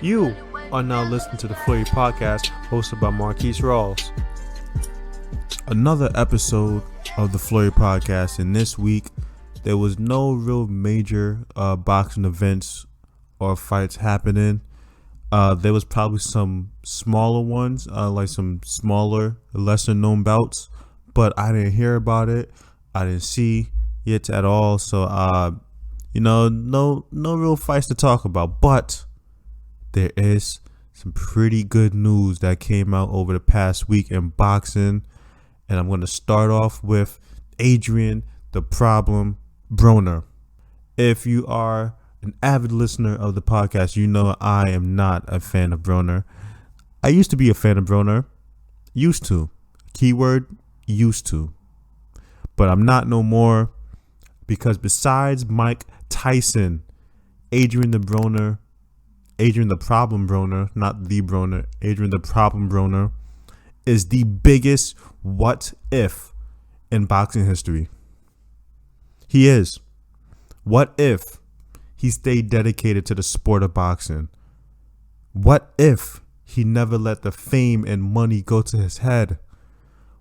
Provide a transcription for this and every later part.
You are now listening to the Flurry podcast hosted by Marquise Rawls. Another episode of the Flurry podcast, and this week there was no real major boxing events or fights happening. There was probably some smaller ones, like some smaller, lesser known bouts, but I didn't hear about it. I didn't see it at all. So, no real fights to talk about, but there is some pretty good news that came out over the past week in boxing. And I'm going to start off with Adrien "The Problem" Broner. If you are an avid listener of the podcast, you know I am not a fan of Broner. I used to be a fan of Broner. Used to. Keyword, used to. But I'm not no more, because besides Mike Tyson, Adrien the Problem Broner, not the Broner, Adrien the Problem Broner is the biggest what if in boxing history. He is. What if he stayed dedicated to the sport of boxing? What if he never let the fame and money go to his head?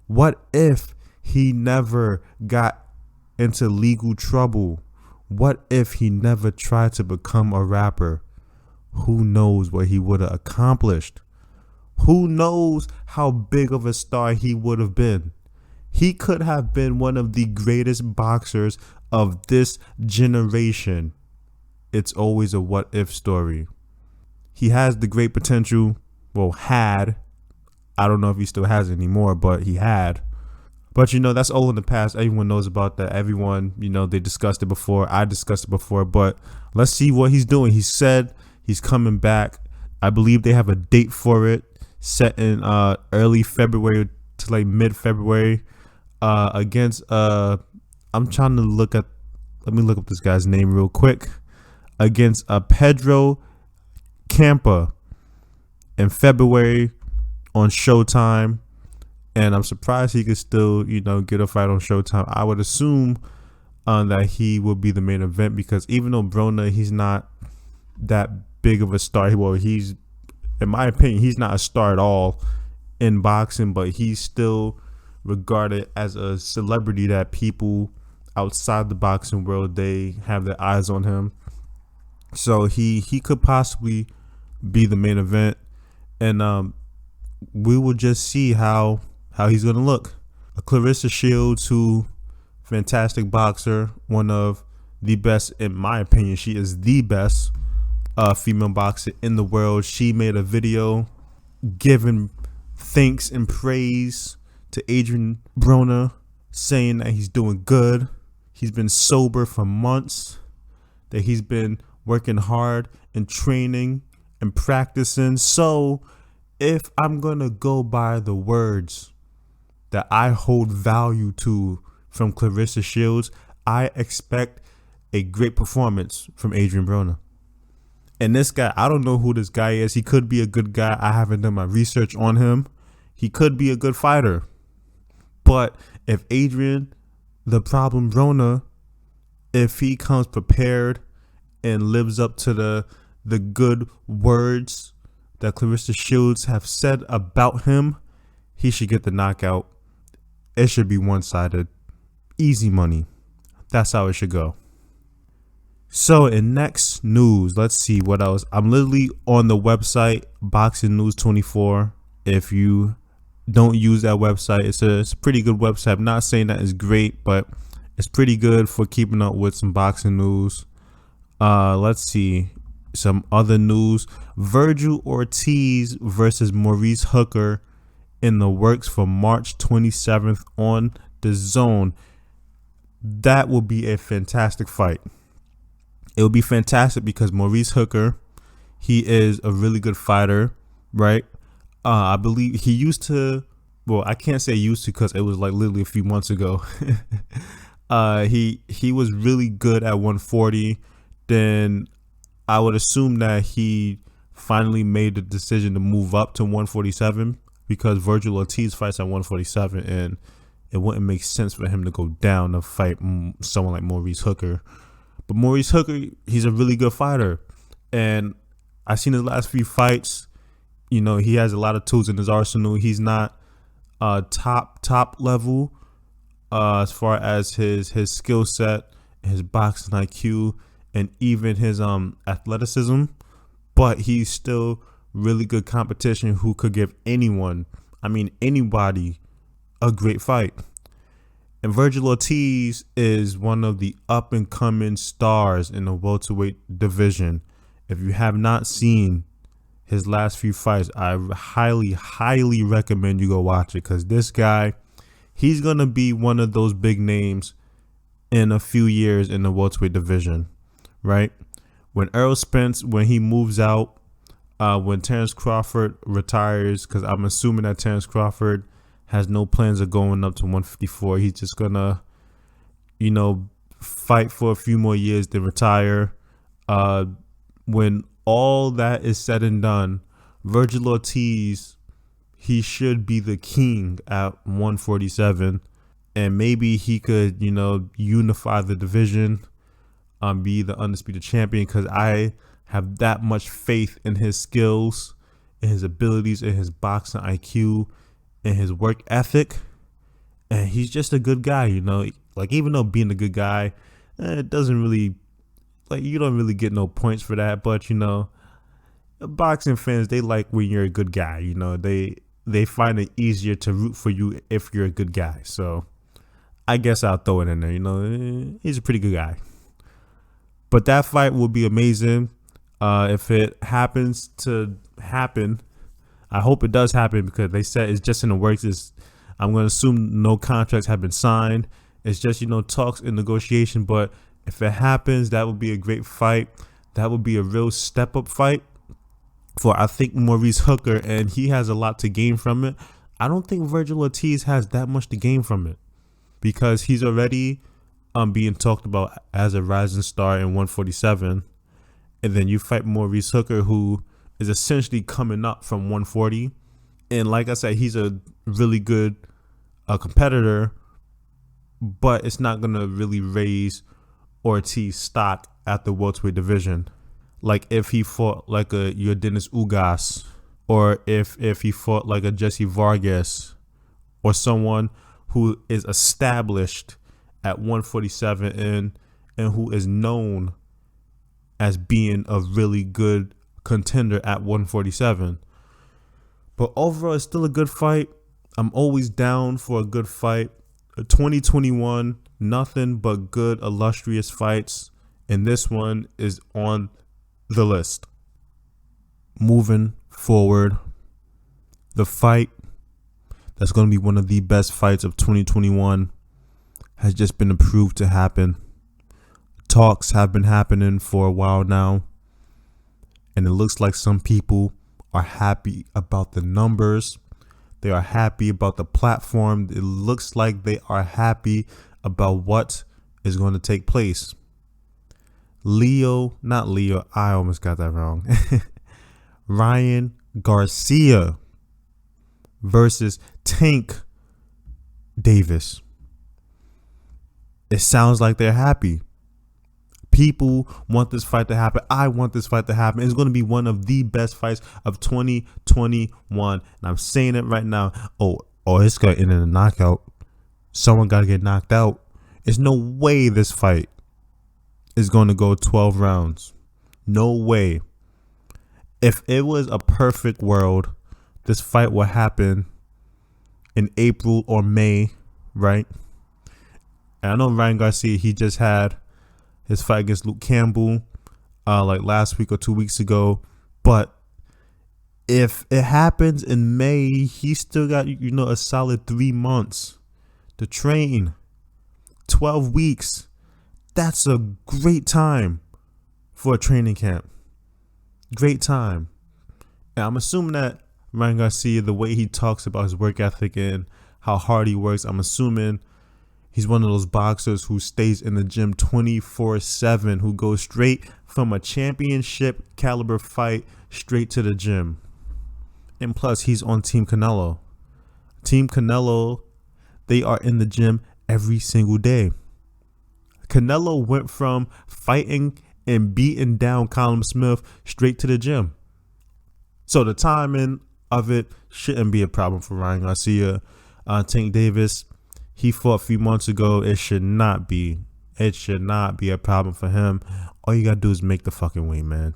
What if he never got into legal trouble? What if he never tried to become a rapper? Who knows what he would have accomplished? Who knows how big of a star he would have been? He could have been one of the greatest boxers of this generation. It's always a what if story. He has the great potential, had. I don't know if he still has anymore, but he had. But that's all in the past. Everyone knows about that. Everyone, they discussed it before. I discussed it before, but let's see what he's doing. He said he's coming back. I believe they have a date for it set in early February to like mid-February against I'm trying to let me look up this guy's name real quick, against Pedro Campa in February on Showtime. And I'm surprised he could still get a fight on Showtime. I would assume that he will be the main event, because even though Broner, he's not that big of a star. He's, in my opinion, he's not a star at all in boxing, but he's still regarded as a celebrity that people outside the boxing world, they have their eyes on him. So he could possibly be the main event, and we will just see how he's gonna look. Clarissa Shields, who fantastic boxer, one of the best, in my opinion. She is the best female boxer in the world. She made a video giving thanks and praise to Adrien Broner, saying that he's doing good. He's been sober for months, that he's been working hard and training and practicing. So if I'm gonna go by the words that I hold value to from Clarissa Shields, I expect a great performance from Adrien Broner. And this guy, I don't know who this guy is. He could be a good guy. I haven't done my research on him. He could be a good fighter. But if Adrien "The Problem" Broner, if he comes prepared and lives up to the good words that Clarissa Shields have said about him, he should get the knockout. It should be one-sided. Easy money. That's how it should go. So in next news, let's see what else. I'm literally on the website Boxing News 24. If you don't use that website, it's a pretty good website. I'm not saying that it's great, but it's pretty good for keeping up with some boxing news. Let's see some other news. Vergil Ortiz versus Maurice Hooker in the works for March 27th on the Zone. That will be a fantastic fight. It will be fantastic because Maurice Hooker, he is a really good fighter, right? I believe he used to, I can't say used to because it was like literally a few months ago. He was really good at 140. Then I would assume that he finally made the decision to move up to 147, because Vergil Ortiz fights at 147, and it wouldn't make sense for him to go down to fight someone like Maurice Hooker. But Maurice Hooker, he's a really good fighter, and I've seen his last few fights. You know, he has a lot of tools in his arsenal. He's not top level as far as his skill set, his boxing IQ, and even his athleticism, but he's still really good competition who could give anybody a great fight. And Vergil Ortiz is one of the up and coming stars in the welterweight division. If you have not seen his last few fights, I highly recommend you go watch it, because this guy, he's going to be one of those big names in a few years in the welterweight division, right? When Errol Spence, when he moves out, when Terrence Crawford retires, because I'm assuming that Terrence Crawford has no plans of going up to 154. He's just going to, you know, fight for a few more years, then retire. When all that is said and done, Vergil Ortiz, he should be the king at 147, and maybe he could, you know, unify the division, be the undisputed champion, because I have that much faith in his skills, in his abilities, in his boxing IQ, in his work ethic, and he's just a good guy, you know. Like, even though being a good guy, it doesn't really, like, you don't really get no points for that, but, you know, boxing fans, they like when you're a good guy, you know. They find it easier to root for you if you're a good guy. So I guess I'll throw it in there, you know. He's a pretty good guy. But that fight will be amazing. If it happens to happen, I hope it does happen, because they said it's just in the works. I'm going to assume no contracts have been signed. It's just, you know, talks and negotiation. But if it happens, that would be a great fight. That would be a real step-up fight for, I think, Maurice Hooker, and he has a lot to gain from it. I don't think Vergil Ortiz has that much to gain from it, because he's already being talked about as a rising star in 147. And then you fight Maurice Hooker, who is essentially coming up from 140. And like I said, he's a really good competitor, but it's not going to really raise Ortiz stock at the welterweight division. Like if he fought like your Dennis Ugas, or if he fought like a Jesse Vargas, or someone who is established at 147 and who is known as being a really good contender at 147. But overall, it's still a good fight. I'm always down for a good fight. 2021, nothing but good, illustrious fights, and this one is on the list. Moving forward, the fight that's going to be one of the best fights of 2021 has just been approved to happen. Talks have been happening for a while now, and it looks like some people are happy about the numbers. They are happy about the platform. It looks like they are happy about what is going to take place. I almost got that wrong. Ryan Garcia versus Tank Davis. It sounds like they're happy. People want this fight to happen. I want this fight to happen. It's going to be one of the best fights of 2021. And I'm saying it right now. Oh, it's going to end in a knockout. Someone got to get knocked out. There's no way this fight is going to go 12 rounds. No way. If it was a perfect world, this fight would happen in April or May, right? And I know Ryan Garcia, he just had his fight against Luke Campbell like last week or 2 weeks ago. But if it happens in May, he's still got, you know, a solid 3 months to train. 12 weeks. That's a great time for a training camp. Great time. And I'm assuming that Ryan Garcia, the way he talks about his work ethic and how hard he works, I'm assuming he's one of those boxers who stays in the gym 24/7, who goes straight from a championship caliber fight straight to the gym. And plus, he's on Team Canelo. Team Canelo, they are in the gym every single day. Canelo went from fighting and beating down Callum Smith straight to the gym. So the timing of it shouldn't be a problem for Ryan Garcia. Tank Davis, he fought a few months ago. It should not be. It should not be a problem for him. All you got to do is make the fucking weight, man.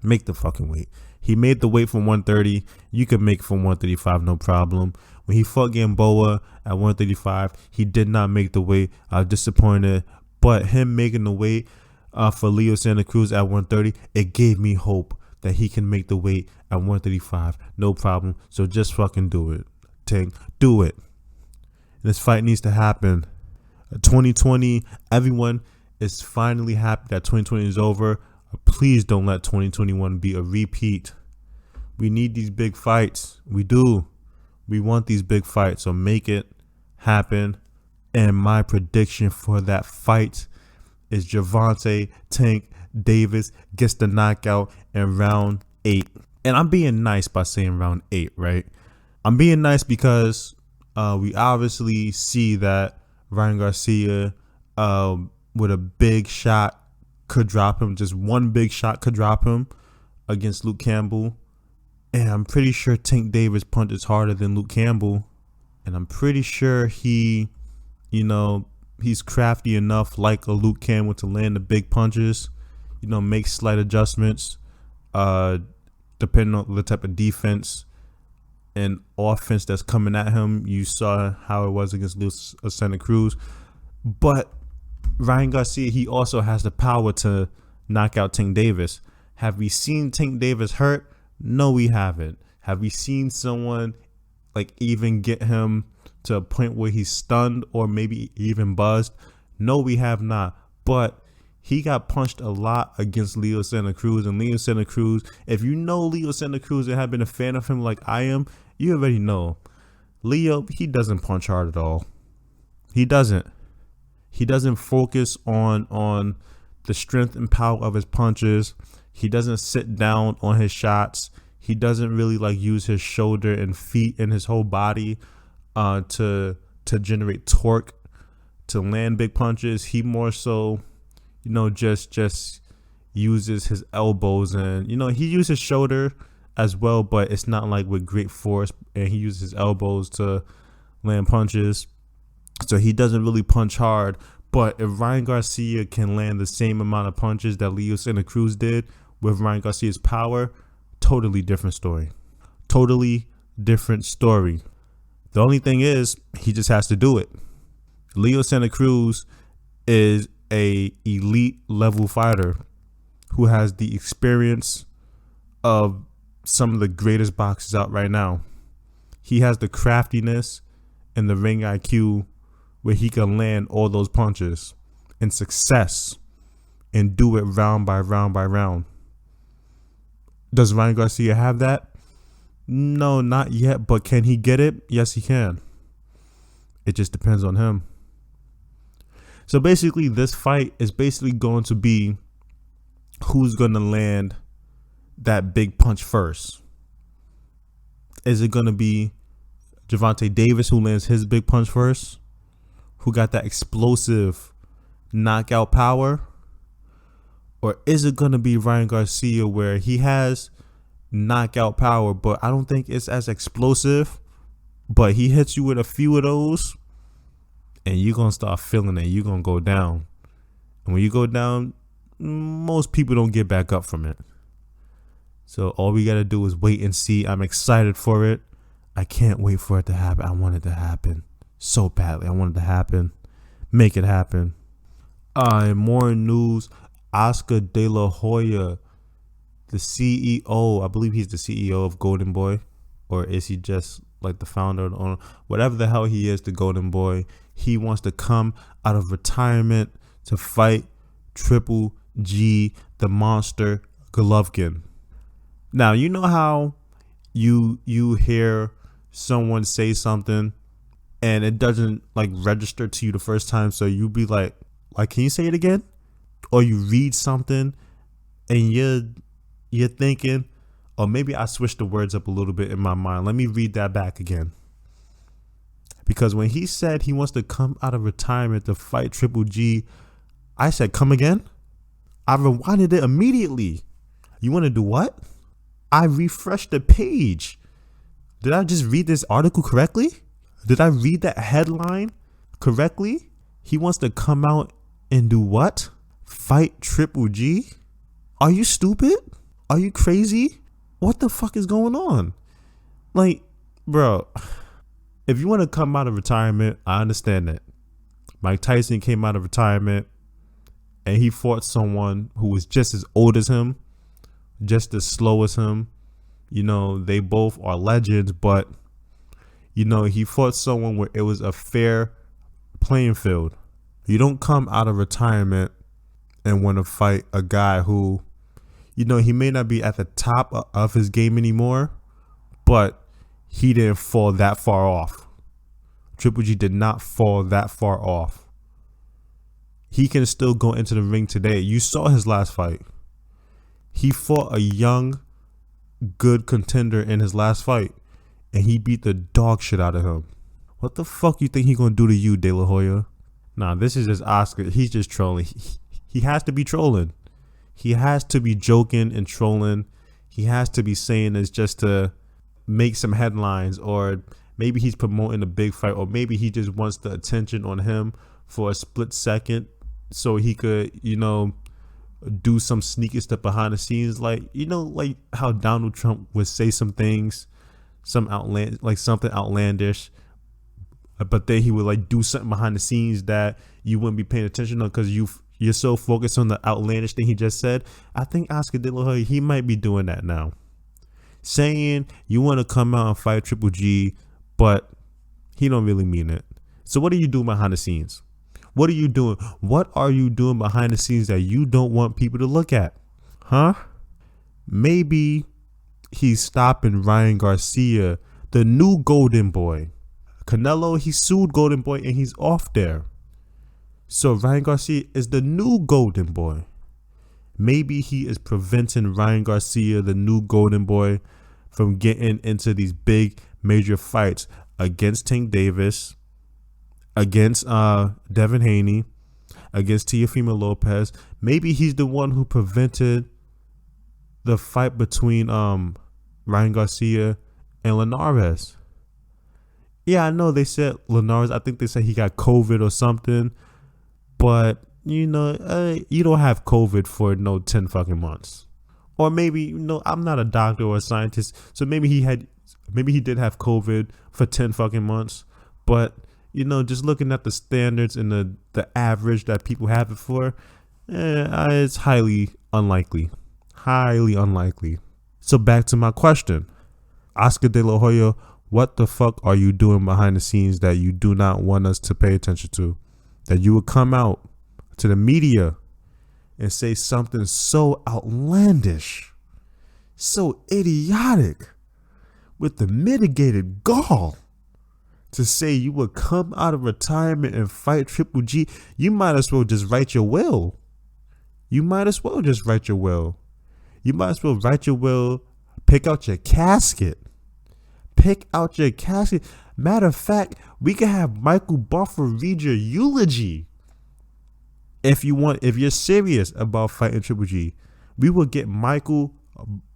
Make the fucking weight. He made the weight from 130. You can make it from 135, no problem. When he fought Gamboa at 135, he did not make the weight. I was disappointed. But him making the weight for Leo Santa Cruz at 130, it gave me hope that he can make the weight at 135, no problem. So just fucking do it, Tank. Do it. And this fight needs to happen. 2020, everyone is finally happy that 2020 is over. Please don't let 2021 be a repeat. We need these big fights. We do. We want these big fights. So make it happen. And my prediction for that fight is Gervonta Tank Davis gets the knockout in round 8. And I'm being nice by saying round 8, right? I'm being nice because we obviously see that Ryan Garcia with a big shot could drop him. Just one big shot could drop him against Luke Campbell. And I'm pretty sure Tank Davis punches harder than Luke Campbell. And I'm pretty sure he's crafty enough like a Luke Campbell to land the big punches, make slight adjustments depending on the type of defense and offense that's coming at him. You saw how it was against Leo Santa Cruz. But Ryan Garcia, he also has the power to knock out Tank Davis. Have we seen Tank Davis hurt? No, we haven't. Have we seen someone like even get him to a point where he's stunned or maybe even buzzed? No, we have not. But he got punched a lot against Leo Santa Cruz. And Leo Santa Cruz, if you know Leo Santa Cruz and have been a fan of him like I am, you already know. Leo, he doesn't punch hard at all. He doesn't. He doesn't focus on the strength and power of his punches. He doesn't sit down on his shots. He doesn't really use his shoulder and feet and his whole body to generate torque to land big punches. He more so, just uses his elbows and he uses his shoulder as well, but it's not with great force. And he uses his elbows to land punches. So he doesn't really punch hard. But if Ryan Garcia can land the same amount of punches that Leo Santa Cruz did with Ryan Garcia's power, totally different story. Totally different story. The only thing is, he just has to do it. Leo Santa Cruz is a elite level fighter who has the experience of some of the greatest boxers out right now. He has the craftiness and the ring IQ where he can land all those punches in success and do it round by round by round. Does Ryan Garcia have that? No, not yet, but can he get it? Yes, he can. It just depends on him. So basically, this fight is basically going to be who's going to land that big punch first. Is it going to be Gervonta Davis who lands his big punch first? Who got that explosive knockout power? Or is it going to be Ryan Garcia where he has knockout power, but I don't think it's as explosive, but he hits you with a few of those and you're going to start feeling it. You're going to go down. And when you go down, most people don't get back up from it. So all we got to do is wait and see. I'm excited for it. I can't wait for it to happen. I want it to happen so badly. I want it to happen. Make it happen. More news. Oscar De La Hoya, the CEO, I believe he's the CEO of Golden Boy, or is he just the founder or the owner? Whatever the hell he is, the Golden Boy, he wants to come out of retirement to fight Triple G, the monster Golovkin. Now, you know how you hear someone say something and it doesn't register to you the first time, so you be like, can you say it again? Or you read something and you're thinking, or maybe I switched the words up a little bit in my mind. Let me read that back again. Because when he said he wants to come out of retirement to fight Triple G, I said, come again? I rewinded it immediately. You want to do what? I refreshed the page. Did I just read this article correctly? Did I read that headline correctly? He wants to come out and do what? Fight Triple G? Are you stupid? Are you crazy? What the fuck is going on? Like, bro, if you want to come out of retirement, I understand that. Mike Tyson came out of retirement and he fought someone who was just as old as him, just as slow as him. You know, they both are legends, but, you know, he fought someone where it was a fair playing field. You don't come out of retirement and want to fight a guy who, you know, he may not be at the top of his game anymore, but he didn't fall that far off. Triple G did not fall that far off. He can still go into the ring today. You saw his last fight. He fought a young, good contender in his last fight, and he beat the dog shit out of him. What the fuck you think he gonna do to you, De La Hoya? Nah, this is just Oscar. He's just trolling. He has to be trolling. He has to be joking and trolling. He has to be saying this just to make some headlines, or maybe he's promoting a big fight, or maybe he just wants the attention on him for a split second so he could, you know, do some sneaky stuff behind the scenes. Like, you know, like how Donald Trump would say some things, something outlandish, but then he would like do something behind the scenes that you wouldn't be paying attention on because you're so focused on the outlandish thing he just said. I think Oscar De La Hoya, he might be doing that now, saying you want to come out and fight Triple G, but he don't really mean it. So what are you doing behind the scenes? What are you doing? What are you doing behind the scenes that you don't want people to look at? Huh? Maybe he's stopping Ryan Garcia, the new Golden Boy. Canelo, he sued Golden Boy and he's off there. So Ryan Garcia is the new Golden Boy. Maybe he is preventing Ryan Garcia, the new Golden Boy, from getting into these big major fights against Tank Davis, against Devin Haney, against Teofimo Lopez. Maybe he's the one who prevented the fight between Ryan Garcia and Linares. Yeah, I know they said Linares, I think they said he got COVID or something, but you know, you don't have COVID for no 10 fucking months. Or maybe, you know, I'm not a doctor or a scientist, so maybe he did have COVID for 10 fucking months, but you know, just looking at the standards and the average that people have it for, it's highly unlikely. Highly unlikely. So back to my question. Oscar De La Hoya, what the fuck are you doing behind the scenes that you do not want us to pay attention to? That you would come out to the media and say something so outlandish, so idiotic, with the mitigated gall to say you would come out of retirement and fight Triple G. You might as well just write your will. You might as well just write your will. You might as well write your will, pick out your casket. Pick out your casket. Matter of fact, we can have Michael Buffer read your eulogy. If you're serious about fighting Triple G, we will get Michael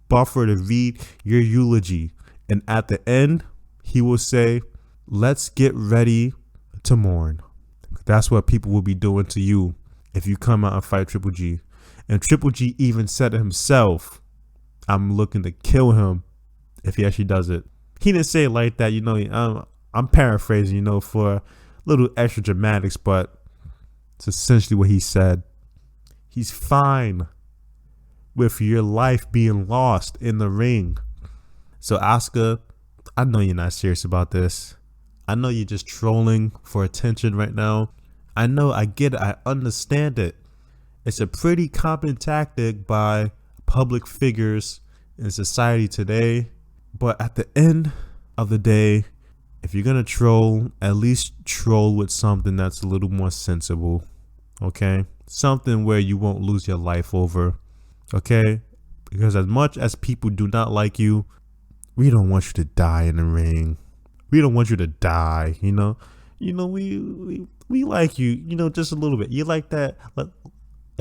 Buffer to read your eulogy. And at the end, he will say, let's get ready to mourn. That's what people will be doing to you if you come out and fight Triple G. And Triple G even said it himself, I'm looking to kill him if he actually does it. He didn't say it like that, you know. I'm paraphrasing, you know, for a little extra dramatics, but it's essentially what he said. He's fine with your life being lost in the ring. So Oscar, I know you're not serious about this. I know you're just trolling for attention right now. I know, I get it, I understand it. It's a pretty common tactic by public figures in society today. But at the end of the day, if you're going to troll, at least troll with something that's a little more sensible. Okay? Something where you won't lose your life over. Okay? Because as much as people do not like you, we don't want you to die in the ring. We don't want you to die, you know. You know, we like you, you know, just a little bit. You like that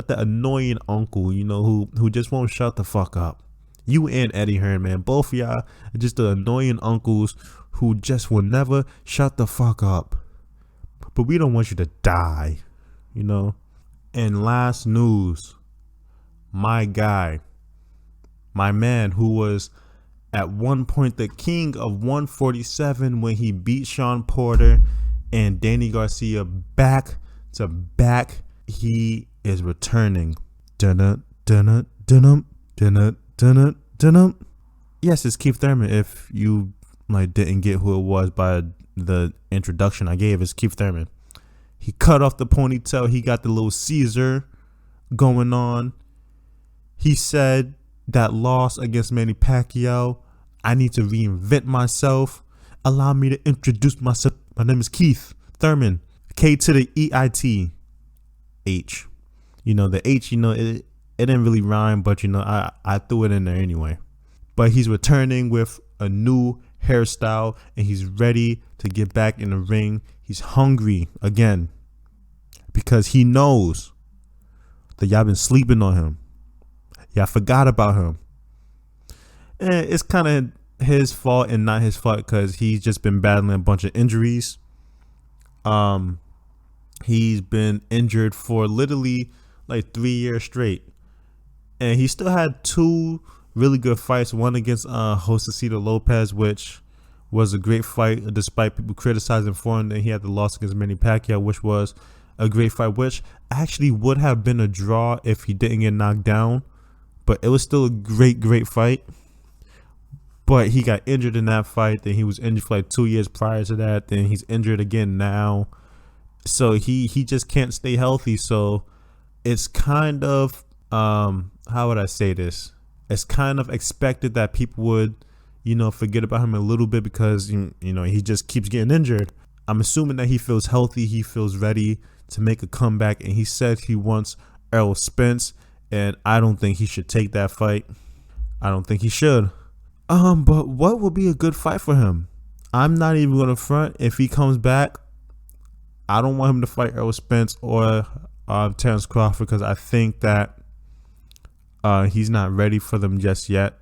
annoying uncle, you know, who just won't shut the fuck up. You and Eddie Hearn, man. Both of y'all are just the annoying uncles who just will never shut the fuck up. But we don't want you to die, you know? And last news, my guy, my man who was at one point the king of 147 when he beat Sean Porter and Danny Garcia back to back, he is returning. Dun-dun, dun-dun, dun-dun, dun-dun, dun-dun, dun-dun. Yes, it's Keith Thurman. If you didn't get who it was by the introduction I gave, it's Keith Thurman. He cut off the ponytail. He got the little Caesar going on. He said that loss against Manny Pacquiao, I need to reinvent myself. Allow me to introduce myself. My name is Keith Thurman. K to the EIT. H. The H, it didn't really rhyme, but I threw it in there anyway. But he's returning with a new hairstyle and he's ready to get back in the ring. He's hungry again because he knows that y'all been sleeping on him. Y'all forgot about him. And it's kind of his fault and not his fault because he's just been battling a bunch of injuries. He's been injured for literally 3 years straight. And he still had 2 really good fights. One against Josecito Lopez, which was a great fight despite people criticizing for him. And he had the loss against Manny Pacquiao, which was a great fight, which actually would have been a draw if he didn't get knocked down. But it was still a great fight. But he got injured in that fight. Then he was injured for 2 years prior to that. Then he's injured again now. So he just can't stay healthy. So it's kind of, how would I say this? It's kind of expected that people would, forget about him a little bit because, he just keeps getting injured. I'm assuming that he feels healthy. He feels ready to make a comeback. And he said he wants Errol Spence. And I don't think he should take that fight. I don't think he should. But what would be a good fight for him? I'm not even going to front. If he comes back, I don't want him to fight Errol Spence or Terrence Crawford because I think that he's not ready for them just yet.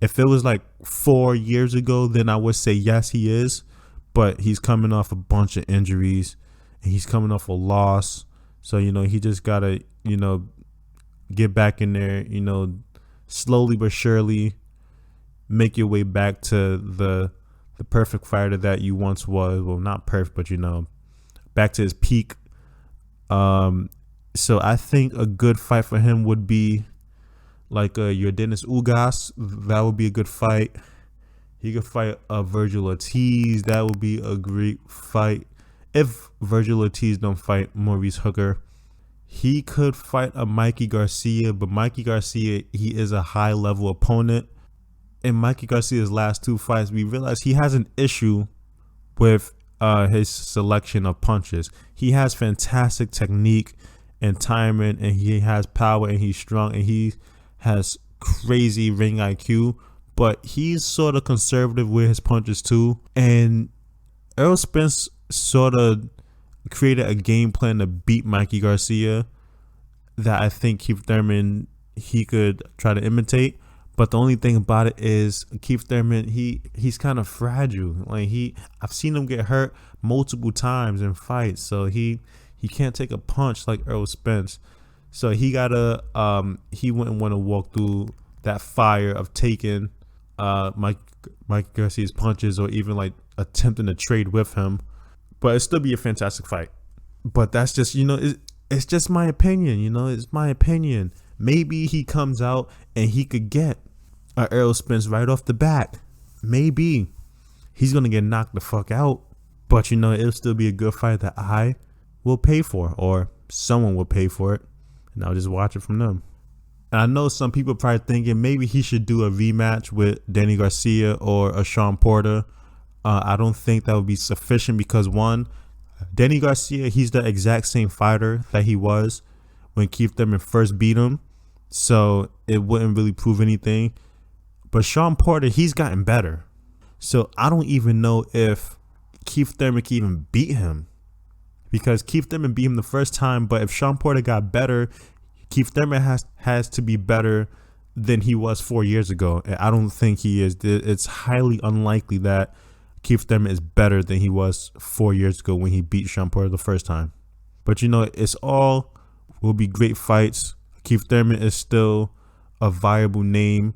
If it was 4 years ago, then I would say yes, he is. But he's coming off a bunch of injuries and he's coming off a loss. So, he just got to, get back in there, slowly but surely make your way back to the perfect fighter that you once was. Well, not perfect, but, back to his peak. So I think a good fight for him would be your Dennis Ugas. That would be a good fight. He could fight Vergil Ortiz. That would be a great fight. If Vergil Ortiz don't fight Maurice Hooker, he could fight a Mikey Garcia. But Mikey Garcia, he is a high level opponent. In Mikey Garcia's last 2 fights, we realized he has an issue with his selection of punches. He has fantastic technique and timing, and he has power, and he's strong, and he has crazy ring IQ. But he's sort of conservative with his punches too. And Errol Spence sort of created a game plan to beat Mikey Garcia that I think Keith Thurman, he could try to imitate. But the only thing about it is Keith Thurman, he's kind of fragile. I've seen him get hurt multiple times in fights, so he can't take a punch like Errol Spence. So he wouldn't want to walk through that fire of taking Mike Garcia's punches or even attempting to trade with him. But it'd still be a fantastic fight. But that's just, it's just my opinion, it's my opinion. Maybe he comes out and he could get Errol Spence right off the bat. Maybe he's going to get knocked the fuck out. But, it'll still be a good fight that I will pay for, or someone will pay for it. And I'll just watch it from them. And I know some people are probably thinking maybe he should do a rematch with Danny Garcia or a Sean Porter. I don't think that would be sufficient because, one, Danny Garcia, he's the exact same fighter that he was when Keith Thurman first beat him. So it wouldn't really prove anything. But Sean Porter, he's gotten better. So I don't even know if Keith Thurman can even beat him. Because Keith Thurman beat him the first time. But if Sean Porter got better, Keith Thurman has to be better than he was 4 years ago. And I don't think he is. It's highly unlikely that Keith Thurman is better than he was 4 years ago when he beat Sean Porter the first time. But it's all will be great fights. Keith Thurman is still a viable name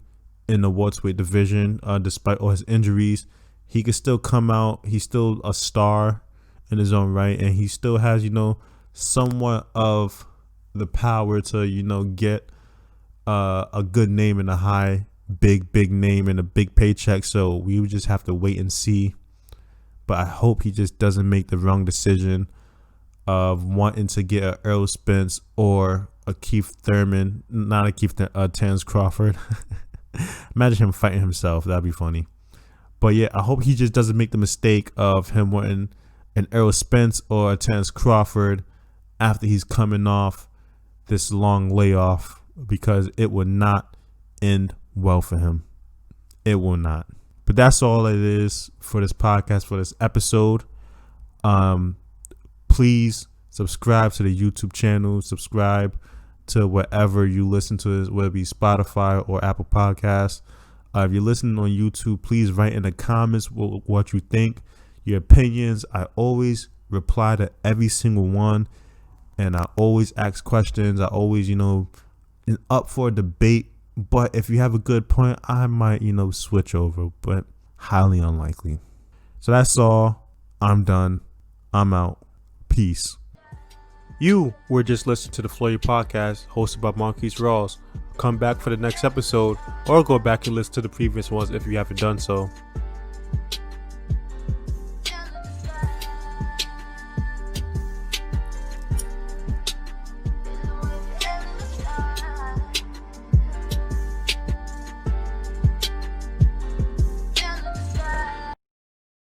in the welterweight division, despite all his injuries. He could still come out. He's still a star in his own right, and he still has, somewhat of the power to, get a good name and a big name and a big paycheck. So we would just have to wait and see. But I hope he just doesn't make the wrong decision of wanting to get a Errol Spence or a Keith Thurman, not a Keith Terrence Crawford. Imagine him fighting himself. That'd be funny. But yeah, I hope he just doesn't make the mistake of him wanting an Errol Spence or a Terrence Crawford after he's coming off this long layoff, because it will not end well for him. It will not. But that's all it is for this podcast, for this episode. Please subscribe to the YouTube channel. Subscribe to wherever you listen to it, whether it be Spotify or Apple Podcasts. If you're listening on YouTube, please write in the comments what you think, your opinions. I always reply to every single one, and I always ask questions. I always, up for a debate. But if you have a good point, I might, switch over, but highly unlikely. So that's all. I'm done. I'm out. Peace. You were just listening to the Flurry podcast hosted by Maurice Rawls. Come back for the next episode or go back and listen to the previous ones if you haven't done so.